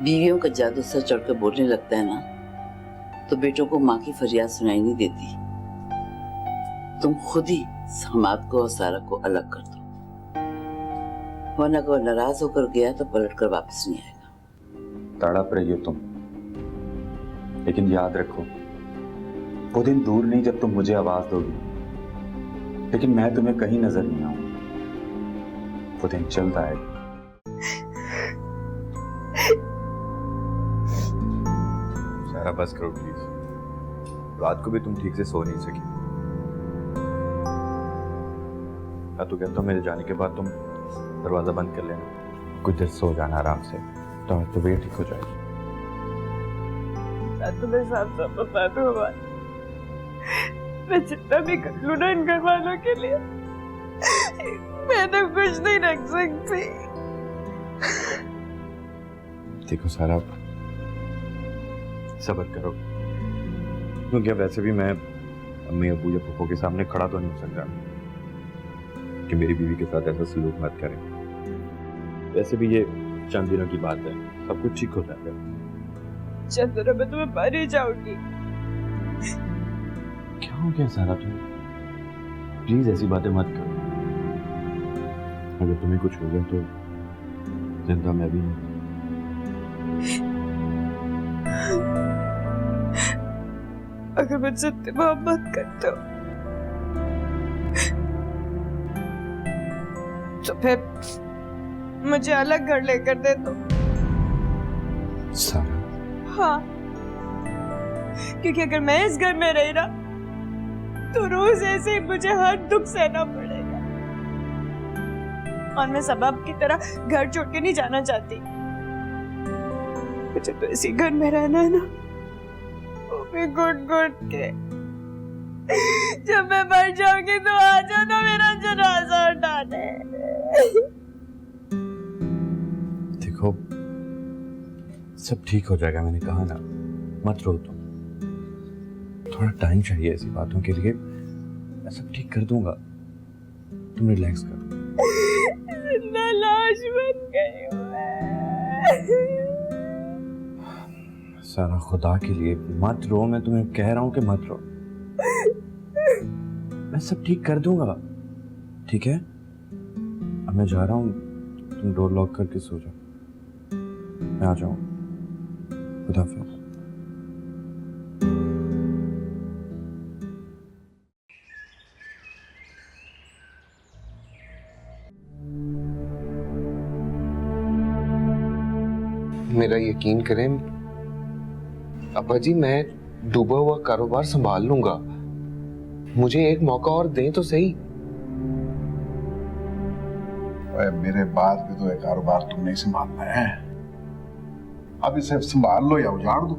बीवियों का जादू सर चढ़कर बोलने लगता है ना, तो बेटों को माँ की फरियाद सुनाई नहीं देती। तुम खुद ही समाद को और सारा को अलग कर दो, वरना अगर वो नाराज होकर गया तो पलट कर वापस नहीं आएगा। तड़प रही हो तुम, लेकिन याद रखो वो दिन दूर नहीं जब तुम मुझे आवाज दोगी, लेकिन मैं तुम्हें कहीं नजर नहीं आऊंगा। वो दिन जल्द आएगा। सारा बस करो प्लीज, रात को भी तुम ठीक से सो नहीं सकी। मैं तो कहता हूँ मेरे जाने के बाद तुम दरवाजा बंद कर लेना, कुछ देर सो जाना आराम से, तो तबीयत ठीक हो जाएगी। मैं तुम्हें साफ साफ बता दूं, मैं जितना भी कर लूं ना इन घर वालों के लिए, मैं तो कुछ नहीं रख सकती। देखो सारा, सब्र करो, क्योंकि वैसे भी मैं अम्मी अबू या पप्पो के सामने खड़ा तो नहीं हो सकता कि मेरी बीवी के साथ ऐसा सलूक मत करें। वैसे भी ये चंद दिनों की बात है, सब कुछ ठीक हो जाएगा। चंद दिनों में तुम्हें मर ही जाऊंगी। क्या हो गया सारा, तुम प्लीज ऐसी बातें मत करो। अगर तुम्हें कुछ हो गया तो जिंदा मैं भी नहीं। अगर मुझसे मोहब्बत करते हो तो फिर मुझे अलग घर लेकर दे दो। सारा, हाँ, क्योंकि अगर मैं इस घर में रही ना तो रोज ऐसे ही मुझे हर दुख सहना पड़ेगा, और मैं सबब की तरह घर छोड़ के नहीं जाना चाहती। मुझे तो इसी घर में रहना है ना, वो भी घुट-घुट के। जब मैं मर जाऊंगी तो आ जाना मेरा जनाजा उठाने। देखो सब ठीक हो जाएगा, मैंने कहा ना, मत रो तुम। थोड़ा टाइम चाहिए ऐसी बातों के लिए, मैं सब ठीक कर दूंगा, तुम रिलैक्स करो। जिंदा लाश बन गई हूँ मैं। सारा खुदा के लिए मत रो, मैं तुम्हें कह रहा हूं कि मत रो, मैं सब ठीक कर दूंगा, ठीक है? अब मैं जा रहा हूं, तुम डोर लॉक करके सो जाओ, मैं आ जाऊं। खुदा हाफिज़। मेरा यकीन करें अब्बा जी, मैं डूबा हुआ कारोबार संभाल लूंगा, मुझे एक मौका और दें तो सही। मेरे बाद भी तो एक कारोबार तुम नहीं संभालना है, अब इसे संभाल लो या उजाड़ दो।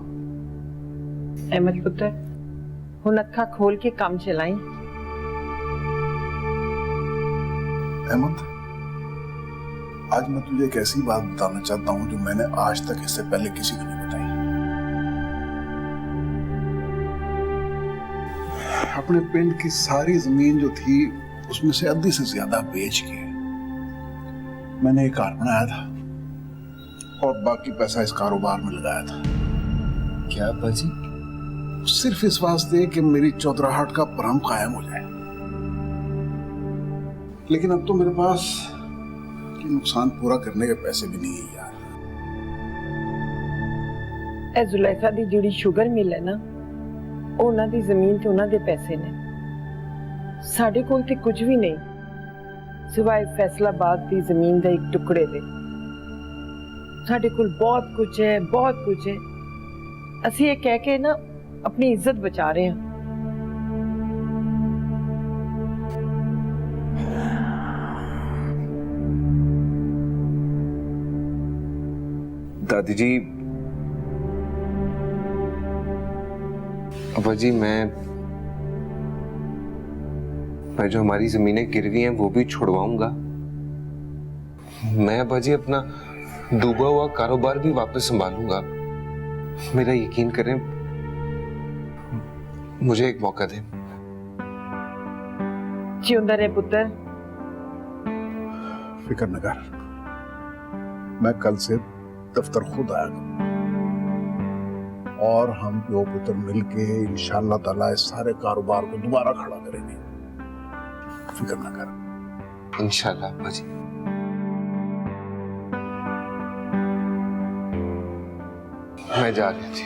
अहमद पुत्र, हुन अखा खोल के काम चलाई। अहमद, आज मैं तुझे एक ऐसी बात बताना चाहता हूं जो मैंने आज तक इससे पहले किसी को नहीं बताई। अपने पिंड की सारी जमीन जो थी उसमें से आधी से ज्यादा बेच के मैंने एक कार बनाया था और बाकी पैसा इस कारोबार में लगाया था। क्या अब्बा जी? सिर्फ इस वास्ते कि मेरी चौधराहट का भ्रम कायम हो जाए। लेकिन अब तो मेरे पास नुकसान पूरा करने के पैसे भी नहीं है यार। ए जुलेखा दी जिहड़ी शुगर मिल है ना, उन्हां दी जमीन ते उन्हां दे पैसे ने, साडे कोल ते कुछ भी नहीं सिवाय फैसलाबाद दी जमीन दा एक टुकड़े दे। साडे कोल बहुत कुछ है, बहुत कुछ है। असी ये कह के ना अपनी इज्जत बचा रहे हैं। दादी जी, अब्बा जी, मैं जो हमारी जमीनें गिरवी हैं वो भी छुड़वाऊंगा। मैं अब्बा जी अपना डूबा हुआ कारोबार भी वापस संभालूंगा। मेरा यकीन करें, मुझे एक मौका दें। जिंदा रहे पुत्र। फिक्र न कर, मैं कल से दफ्तर खुद आया करूंगा और हम प्यो पुत्र मिलके इंशाअल्लाह ताला इस सारे कारोबार को दोबारा खड़ा करेंगे। फिक्र ना कर। इंशाल्लाह अब्बा जी। मैं जा रही थी।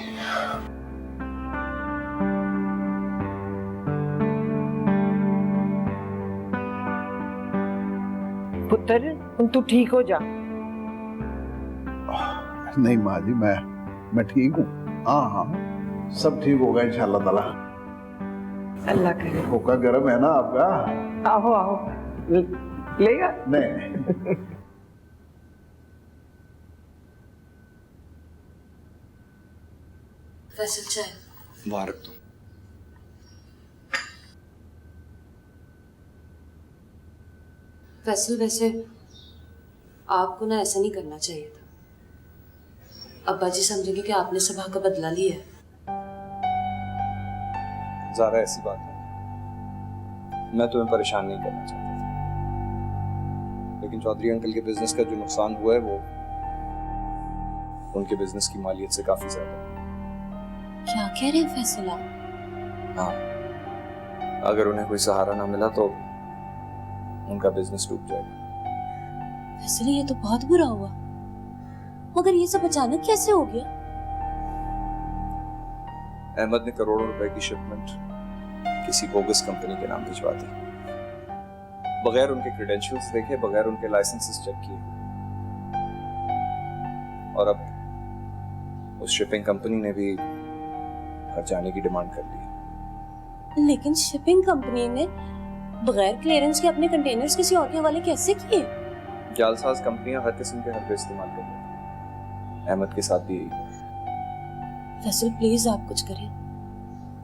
पुत्र ਹੁਣ तू ठीक हो जा। नहीं माँ जी, मैं ठीक हूँ। हाँ हाँ, सब ठीक होगा इंशाअल्लाह ताला। अल्लाह करे। भूखा गर्म है ना आपका? आओ आओ, लेगा? नहीं। फैसल चाय वहां रख दो। फैसल, वैसे आपको ना ऐसा नहीं करना चाहिए था। अब्बा जी समझेंगे कि आपने सबा का बदला लिया है। ज़ारा ऐसी बात है, मैं तुम्हें परेशान नहीं करना चाहता था, लेकिन चौधरी अंकल के बिजनेस का जो नुकसान हुआ है वो उनके बिजनेस की मालियत से काफी ज्यादा है। क्या कह रहे हैं फैसल आप? हाँ, अगर उन्हें कोई सहारा ना मिला तो उनका बिजनेस डूब जाएगा। फैसल, ये तो बहुत बुरा हुआ, मगर ये सब अचानक कैसे हो गया? अहमद ने करोड़ों रुपए की शिपमेंट किसी बोगस कंपनी के नाम भिजवा दी, बगैर उनके क्रेडेंशियल्स देखे, बगैर उनके लाइसेंसेस चेक किए, और अब उस शिपिंग कंपनी ने भी घर जाने की डिमांड कर ली। लेकिन शिपिंग कंपनी ने बगैर क्लियरेंस के अपने कंटेनर्स किसी और के हवाले कैसे किए? जालसाज कंपनियां हर किस्म के हरबे इस्तेमाल कर रही हैं। अहमद के साथ भी यही हुआ। फैसल प्लीज आप कुछ करें।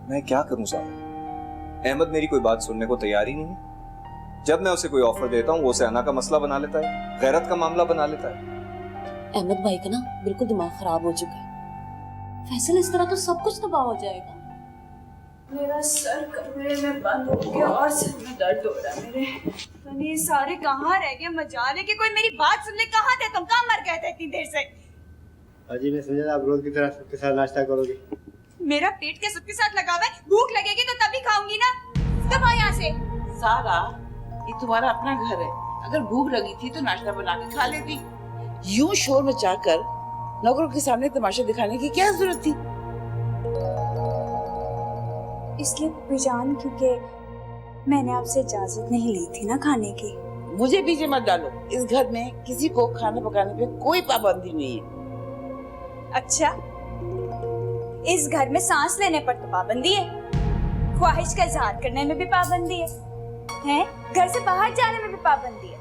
मैं क्या करूं साहब? अहमद मेरी कोई बात सुनने को तैयार ही नहीं है। जब मैं उसे कोई ऑफर देता हूँ वो उसे अना का मसला बना लेता है, गैरत का मामला बना लेता है। अहमद भाई का ना बिल्कुल दिमाग खराब हो चुका है। फैसल, इस तरह तो सब कुछ तबाह हो जाएगा। मेरा सर कमरे में बंद हो गया और सिर में दर्द हो रहा है मेरे। तो ये सारे कहाँ रह गए? मजाल है कि कोई मेरी बात सुन ले। कहाँ थे तुम? कहाँ मर गए थे इतनी देर से? हाजी, मैं समझा आप रोज की तरह सबके साथ नाश्ता करोगे। मेरा पेट के सबके साथ लगा हुआ है। भूख लगेगी तो तभी खाऊंगी ना। तुम आओ यहाँ से। सारा, ये तुम्हारा अपना घर है, अगर भूख लगी थी तो नाश्ता बना के खा लेती। यूं शोर मचाकर नौकरों के सामने तमाशा दिखाने की क्या जरूरत थी? इसलिए पहचान, क्योंकि मैंने आपसे इजाजत नहीं ली थी ना खाने की। मुझे पीछे मत डालो। इस घर में किसी को खाना पकाने पे कोई पाबंदी नहीं है। अच्छा, इस घर में सांस लेने पर तो पाबंदी है, ख्वाहिश का इजहार करने में भी पाबंदी है, घर से बाहर जाने में भी पाबंदी है,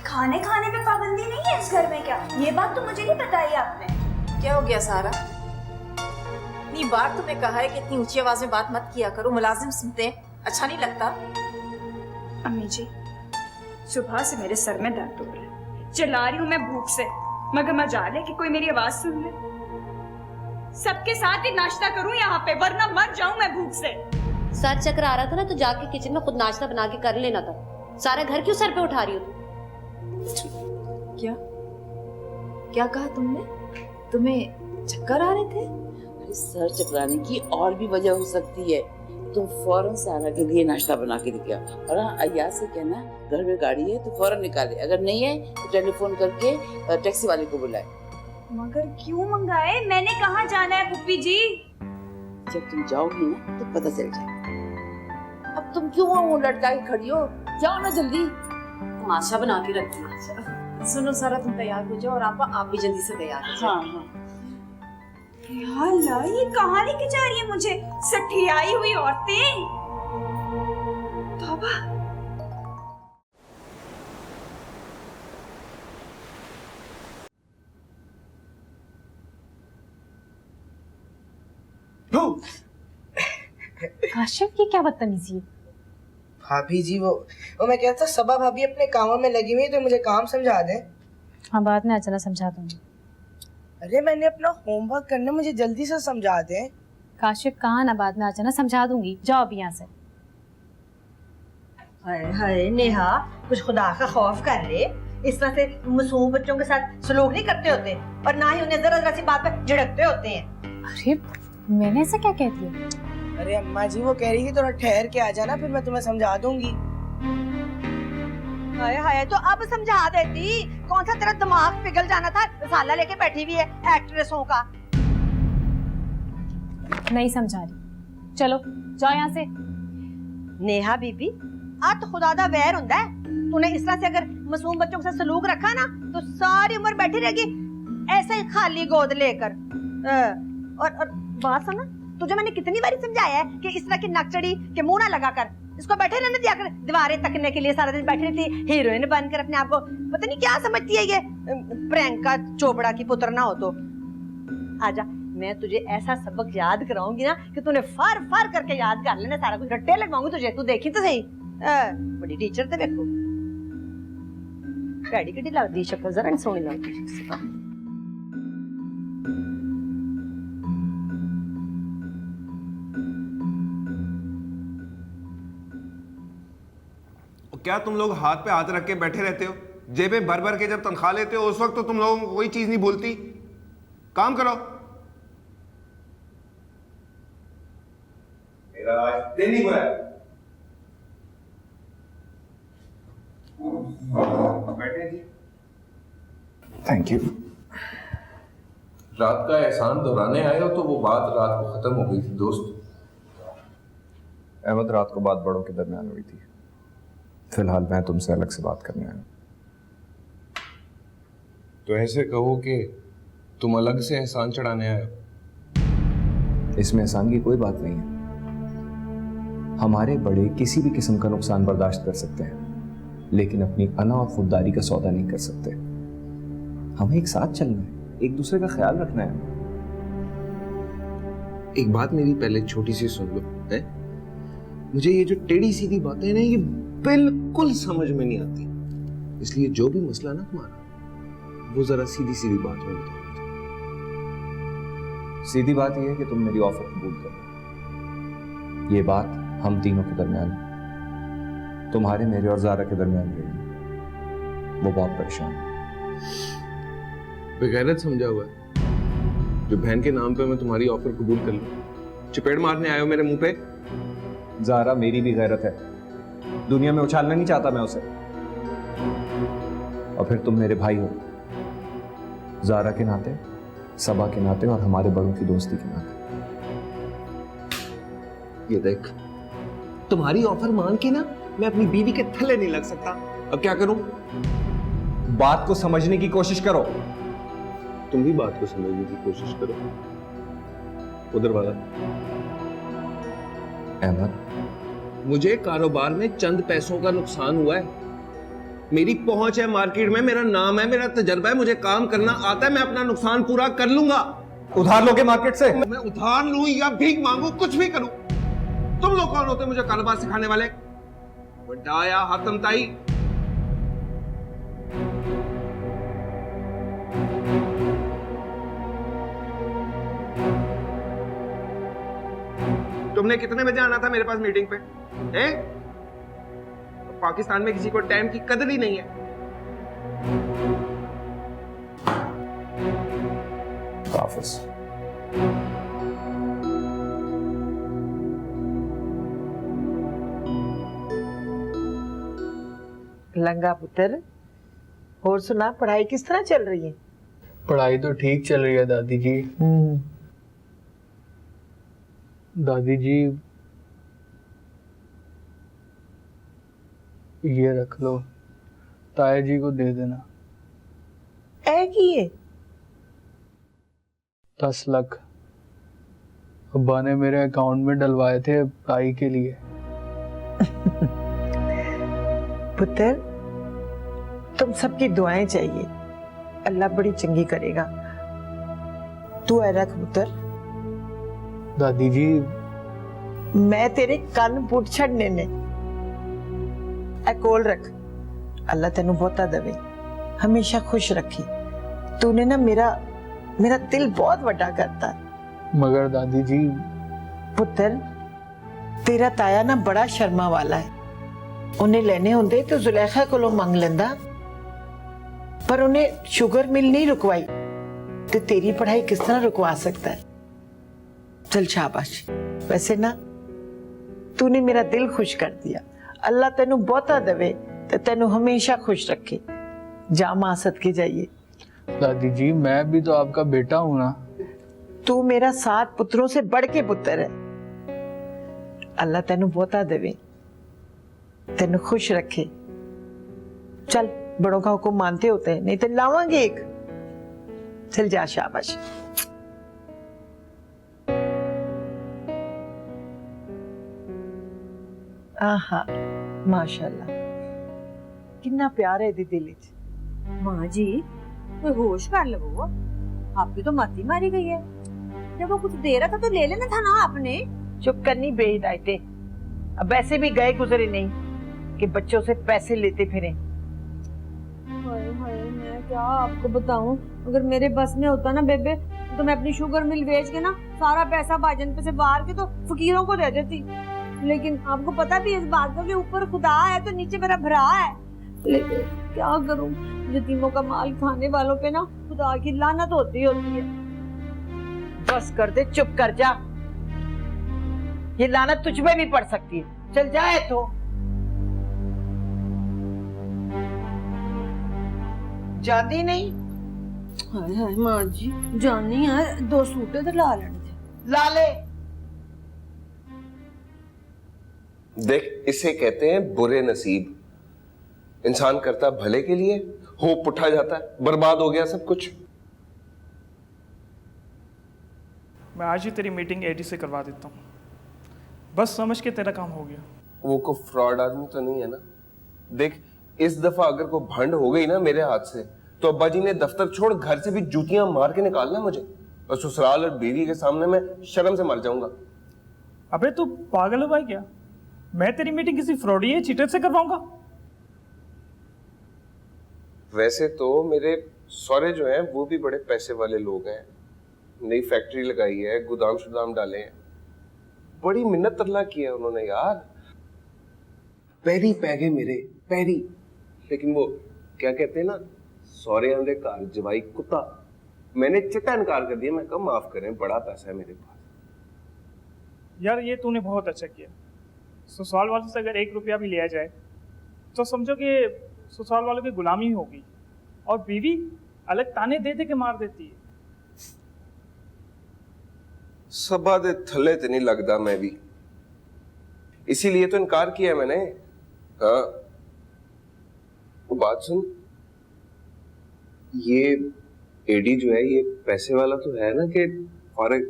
खाने खाने में पाबंदी नहीं है इस घर में। क्या ये बात तो मुझे नहीं बताई आपने। क्या हो गया सारा? इतनी बार तुम्हें कहा है कि इतनी ऊंची आवाज में बात मत किया करो, मुलाजिम सुनते हैं, अच्छा नहीं लगता। अम्मी जी, सुबह से मेरे सर में दर्द हो रहा है, चिल्ला रही हूँ मैं भूख से, मगर मजाल है कि कोई मेरी आवाज सुन ले। सबके साथ ही नाश्ता करूं यहाँ पे, वरना मर जाऊं मैं भूख से। सर चक्कर आ रहा था ना तो जाके किचन में खुद नाश्ता बना के कर लेना था। सारा घर क्यों सर पे उठा रही हो? क्या क्या कहा तुमने? तुम्हें चक्कर आ रहे थे? अरे सर चकराने की और भी वजह हो सकती है। तुम फौरन सारा के लिए नाश्ता बना के लेके आओ, और हाँ, अय्याज से कहना घर में गाड़ी है तो फौरन निकाले, अगर नहीं है तो टेलीफोन करके टैक्सी वाले को बुलाए। मगर क्यों मंगाए? मैंने कहाँ जाना है पुप्पी जी? जब तुम जाओगी ना तो पता चल जाएगा। अब तुम क्यों वो लटका के खड़ी हो? जाओ ना जल्दी। तमाशा बना के रख दिया। सुनो सारा, तुम तैयार हो जाओ, और आप भी जल्दी से तैयार हो जाओ। हाँ हाँ। अल्लाह, ये कहाँ लेके जा रही है मुझे? सठियाई हुई औरतें। तौबा। काशिफ, ये क्या बदतमीजी है? भाभी जी, वो मैं कहता था सबा भाभी अपने कामों में लगी हुई है, तो मुझे काम समझा दें। हाँ, बाद में चला समझा दूंगी। अरे मैंने अपना होमवर्क करना, मुझे जल्दी से समझा दें। काशिफ, कहा ना बाद में जाना, समझा दूंगी। जाओ अभी यहाँ से। हाय हाय नेहा, कुछ खुदा का खौफ कर ले। इस तरह से मासूम बच्चों के साथ सलूक नहीं करते होते और ना ही उन्हें जरा जरा सी बात पर झिड़कते होते हैं। अरे मैंने ऐसा क्या कह दिया? अरे अम्मा जी वो कह रही थी थोड़ा ठहर के आ जाना, फिर मैं तुम्हें समझा दूंगी। हाय हाय, तो अब समझा देती। कौन सा तेरा दिमाग पिघल जाना था, रसाला लेके बैठी हुई है एक्ट्रेसों का। नहीं समझा रही, चलो जाओ यहाँ से। नेहा बीबी, अत खुदा दा वैर हुंदा है। तूने इस तरह से अगर मासूम बच्चों के साथ सलूक रखा ना तो सारी उम्र बैठी रहेगी ऐसे ही खाली गोद लेकर। और बात सुन, तुझे मैंने कितनी बारी समझाया है कि इस तरह की नकचड़ी के मुंह ना लगा कर, इसको बैठे रहने दिया कर। दीवारें तकने के लिए सारा दिन बैठी रहती, हीरोइन बनकर अपने आप को पता नहीं क्या समझती है ये, प्रियंका चोपड़ा की पुत्र ना हो तो। आजा, मैं तुझे ऐसा सबक याद कराऊंगी ना कि तूने फार फार करके याद कर लेना सारा कुछ। रट्टे लगवाऊंगी तुझे, तू देखी तो सही। बड़ी टीचर ते देखो कैडी कैडी लगदी शक्ल, जरा नहीं सोहनी लगदी। क्या तुम लोग हाथ पे हाथ रख के बैठे रहते हो? जेबें भर भर के जब तनख्वाह लेते हो उस वक्त तो तुम लोगों को कोई चीज नहीं भूलती। काम करो। मेरा आज दिन नहीं बुरा है। बैठे जी। Thank you. रात का एहसान दोहराने आए हो तो वो बात रात को खत्म हो गई थी दोस्त। अहमद, रात को बात बड़ों के दरमियान हुई थी। फिलहाल मैं तुमसे अलग से बात करने आया हूं। तो ऐसे कहो कि तुम अलग से एहसान चढ़ाने आए हो। इसमें एहसान की कोई बात नहीं है। हमारे बड़े किसी भी किस्म का नुकसान बर्दाश्त कर सकते हैं, लेकिन अपनी अना और खुददारी का सौदा नहीं कर सकते। हमें एक साथ चलना है, एक दूसरे का ख्याल रखना है। एक बात मेरी पहले छोटी सी सुन लो है। मुझे ये जो टेढ़ी सीधी बातें ना ये बिल्कुल समझ में नहीं आती, इसलिए जो भी मसला ना तुम्हारा वो जरा सीधी सीधी बात में बताओ। सीधी बात यह है कि तुम मेरी ऑफर कबूल करो। ये बात हम तीनों के दरमियान है, तुम्हारे, मेरे और जारा के दरमियान नहीं। वो बहुत परेशान है। बेगैरत समझा हुआ है जो बहन के नाम पे मैं तुम्हारी ऑफर कबूल कर लूं। चपेड़ मारने आए हो मेरे मुंह पे। जारा मेरी भी गैरत है, दुनिया में उछालना नहीं चाहता मैं उसे। और फिर तुम मेरे भाई हो, जारा के नाते, सबा के नाते और हमारे बड़ों की दोस्ती के नाते। ये देख, तुम्हारी ऑफर मान के ना मैं अपनी बीवी के थल्ले नहीं लग सकता। अब क्या करूं? बात को समझने की कोशिश करो। तुम भी बात को समझने की कोशिश करो। उधर वाला। अहमद, मुझे कारोबार में चंद पैसों का नुकसान हुआ है। मेरी पहुंच है मार्केट में, मेरा नाम है, मेरा तजर्बा है, मुझे काम करना आता है। मैं अपना नुकसान पूरा कर लूंगा। उधार लोगे मार्केट से? मैं उधार लूं या भीख मांगू, कुछ भी करूं। तुम लोग कौन होते मुझे कारोबार सिखाने वाले? बड़ा या हातम ताई। तुमने कितने बजे आना था मेरे पास मीटिंग पे? हैं? पाकिस्तान में किसी को टाइम की कदर ही नहीं है। हाफिज। लंगा पुत्र, और सुना, पढ़ाई किस तरह चल रही है? पढ़ाई तो ठीक चल रही है दादी जी। दादी जी ये रख लो, ताया जी को दे देना। ऐ की है? 10 लाख अब्बा ने मेरे अकाउंट में डलवाए थे पढ़ाई के लिए। पुत्र, तुम सबकी दुआएं चाहिए, अल्लाह बड़ी चंगी करेगा। तू ऐ रख पुत्र। दादी जी मैं तेरे कान पुट छड़ने ने, ऐ कोल रख। अल्लाह तेनू बहुता देवे, हमेशा खुश रखी। तूने ना मेरा दिल बहुत बड़ा करता। मगर दादी जी पुत्र, तेरा ताया ना बड़ा शर्मा वाला है। उन्हें लेने होंदे तो जुलेखा कोलों मंग लेंदा। पर उन्हें शुगर मिल नहीं रुकवाई तो तेरी पढ़ाई किस तरह रुकवा सकता है? चल शाबाश। वैसे ना तूने मेरा दिल खुश कर दिया। अल्लाह तेनू बहुता देवे ते तेनू हमेशा खुश रखे। जा मां सदके जाइए। दादी जी मैं भी तो आपका बेटा हूं ना। तू मेरा 7 पुत्रों से बढ़ के पुत्र है। अल्लाह तेनू बहुता देवे, तेनू खुश रखे। चल बड़ों का हुक्म मानते होते हैं, नहीं तो लावांगे एक। चल जा शाबाश। आहा माशाल्लाह कितना प्यार है दी दिल च। माँ जी कोई होश कर लो, आपकी तो मती मारी गई है। जब वो कुछ दे रहा था तो ले लेना था ना आपने। चुप करनी बेहिदायते। अब ऐसे भी गए गुजरे नहीं कि बच्चों से पैसे लेते फिरे। हाय हाय मैं क्या आपको बताऊं, अगर मेरे बस में होता ना बेबे तो मैं अपनी शुगर मिल बेच के ना सारा पैसा भाईजान पे से बाहर के तो फकीरों को दे देती। लेकिन आपको पता भी इस बात का कि ऊपर खुदा है तो नीचे मेरा भरा है। लेकिन क्या करूं, यतीमों का माल खाने वालों पे ना खुदा की लानत होती है। बस कर दे, चुप कर जा। ये लानत तुझ में भी पड़ सकती है। चल जाए तो जाती नहीं। हाय हाय माँ जी जानी है, 2 सूटे तो ला लेने थे। ला ले। देख इसे कहते हैं बुरे नसीब। इंसान करता भले के लिए, होप उठा जाता है, बर्बाद हो गया सब कुछ। मैं आज ही तेरी मीटिंग एडी से करवा देता हूँ, बस समझ के तेरा काम हो गया। वो को फ्रॉड आदमी तो नहीं है ना? देख इस दफा अगर कोई भंड हो गई ना मेरे हाथ से तो अब्बा जी ने दफ्तर छोड़ घर से भी जूतियां मार के निकालना मुझे, और ससुराल और बीवी के सामने मैं शर्म से मर जाऊंगा। अबे तू पागल हो भाई क्या? मैं तेरी मीटिंग किसी फ्रॉडी या चीटर से करवाऊंगा? वैसे तो मेरे सौरे जो हैं वो भी बड़े पैसे वाले लोग हैं, नई फैक्ट्री लगाई है, गोदाम शुदाम डाले हैं, बड़ी मिन्नत तरला की है उन्होंने यार। पैरी पै गए मेरे पैरी। लेकिन वो क्या कहते हैं ना, सौरे आंदे कार जवाई कुत्ता। मैंने चिट्टा इनकार कर दिया। मैं कहा माफ करें, बड़ा पैसा है मेरे पास। यार ये तूने बहुत अच्छा किया। ससुराल वालों से अगर 1 रुपया भी लिया जाए तो समझो कि ससुराल वालों की गुलामी होगी, और बीवी अलग ताने दे दे के मार देती है। सबा दे थले ते नहीं लगता मैं भी, इसीलिए तो इनकार किया मैंने। हाँ वो बात सुन, ये एडी जो है ये पैसे वाला तो है ना कि फारिग?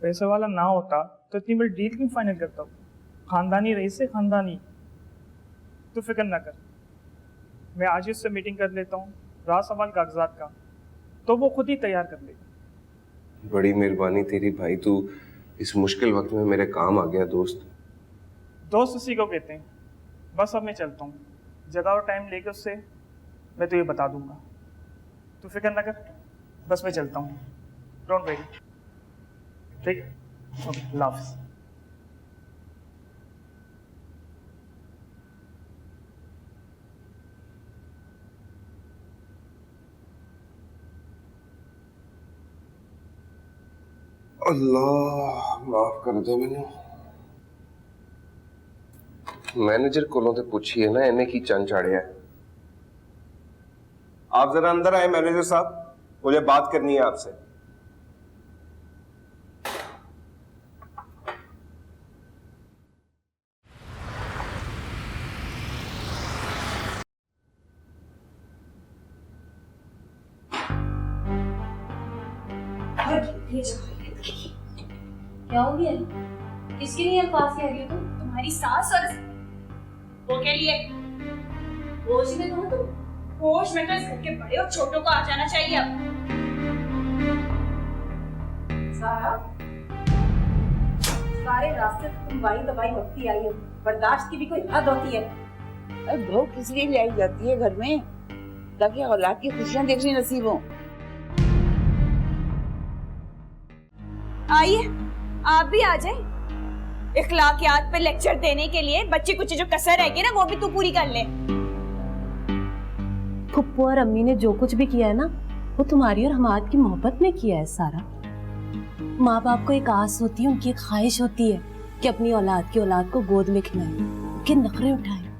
पैसे वाला ना होता तो इतनी बड़ी डील क्यों फाइनल करता हूँ? खानदानी रईस से खानदानी। तू फिक्र ना कर, मैं आज ही उससे मीटिंग कर लेता हूँ, रहा सवाल कागजात का तो वो खुद ही तैयार कर लेगा। बड़ी मेहरबानी तेरी भाई, तू इस मुश्किल वक्त में मेरे काम आ गया दोस्त। दोस्त उसी को कहते हैं। बस अब मैं चलता हूँ, जगह और टाइम लेके उससे मैं तुझे बता दूंगा। तू फिक्र ना कर, बस मैं चलता हूँ। Don't very. ठीक है, ओके, अल्लाह हाफ़िज़। अल्लाह माफ कर दो मैनेजर कोलों ते पूछिए ना इन्हें की चंद चाड़िया है। आप जरा अंदर आए मैनेजर साहब, मुझे बात करनी है आपसे। क्या हो गया? किसके लिए अल्फाज कह रही हो तुम? तुम्हारी सास और वो के लिए। होश में हो तुम? होश में तो इस घर के बड़े और छोटों को आ जाना चाहिए अब। सारा सारे रास्ते तुम वाही दवाई वक्ती आई हो, बर्दाश्त की भी कोई हद होती है। बहू किस लिए लाई जाती है घर में? ताकि औलाद की खुशियां देखनी नसीब हो। आइए आप भी आ जाए। इखलाकियात पे लेक्चर देने के लिए बच्ची कुछ जो कसर रहेगी ना वो भी तू पूरी कर ले। फुप्पो और अम्मी ने जो कुछ भी किया है ना, वो तुम्हारी और हमाद की मोहब्बत में किया है सारा। माँ बाप को एक आस होती है, उनकी एक ख्वाहिश होती है कि अपनी औलाद की औलाद को गोद में खिलाएं, उनके नखरे उठाएं।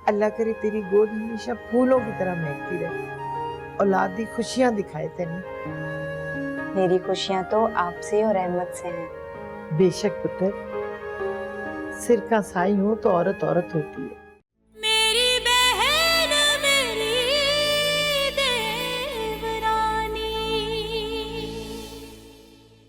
अल्लाह करे तेरी गोद हमेशा फूलों की तरह महकती रहे, औलाद दी खुशियां दिखाए तेने। मेरी खुशियां तो आपसे और रहमत से हैं। बेशक पुत्र, सिर का साई हो तो औरत औरत होती है।